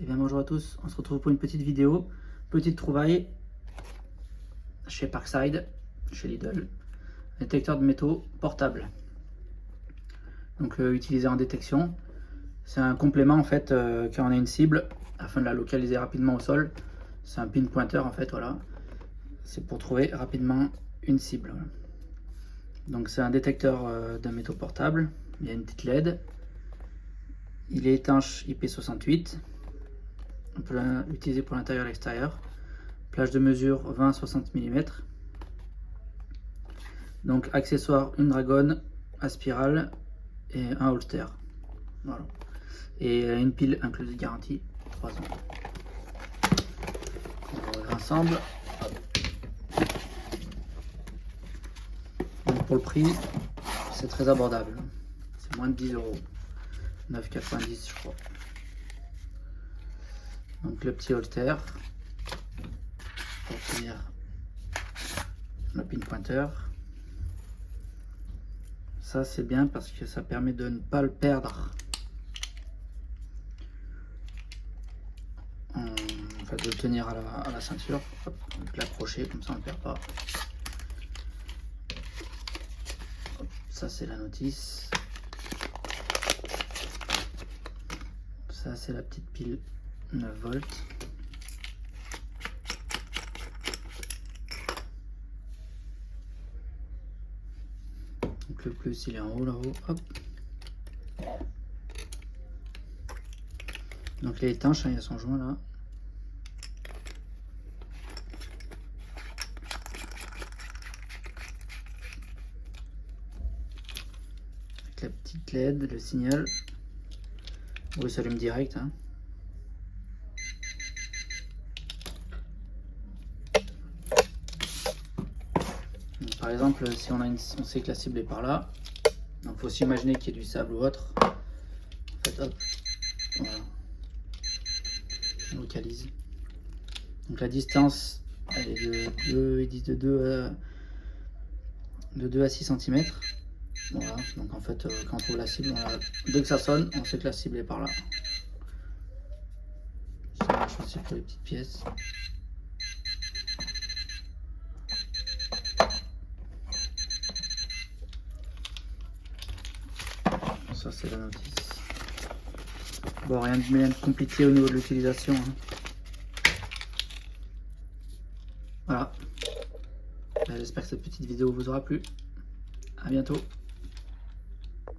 Et bien bonjour à tous, on se retrouve pour une petite vidéo, petite trouvaille chez Parkside, chez Lidl, détecteur de métaux portable. Donc utilisé en détection, c'est un complément en fait quand on a une cible afin de la localiser rapidement au sol. C'est un pin pointeur en fait, voilà. C'est pour trouver rapidement une cible. Donc c'est un détecteur de métaux portable, il y a une petite LED, il est étanche IP68. On peut l'utiliser pour l'intérieur et l'extérieur. Plage de mesure 20-60 mm. Donc accessoire, une dragonne à spirale et un holster. Voilà. Et une pile incluse de garantie, 3 ans. On va ouvrir ensemble. Donc pour le prix, c'est très abordable. C'est moins de 10 €. 9,90 je crois. Donc le petit holster pour tenir le pin pointeur. Ça c'est bien parce que ça permet de ne pas le perdre. En fait, de le tenir à la ceinture, de l'accrocher comme ça on ne le perd pas. Hop, ça c'est la notice. Ça c'est la petite pile 9 volts. Donc le plus il est en haut là-haut. Hop. Donc il est étanche, hein, il y a son joint là. Avec la petite LED, le signal. Oui, il s'allume direct. Hein. Donc, par exemple, si on sait que la cible est par là, donc faut s'imaginer qu'il y ait du sable ou autre. En fait, hop, voilà, on localise. Donc la distance, elle est de 2 à 6 cm. Voilà, donc en fait, quand on trouve la cible, dès que ça sonne, on sait que la cible est par là. Ça marche aussi pour les petites pièces. Ça c'est la notice. Bon, rien de compliqué au niveau de l'utilisation. Hein. Voilà. J'espère que cette petite vidéo vous aura plu. À bientôt.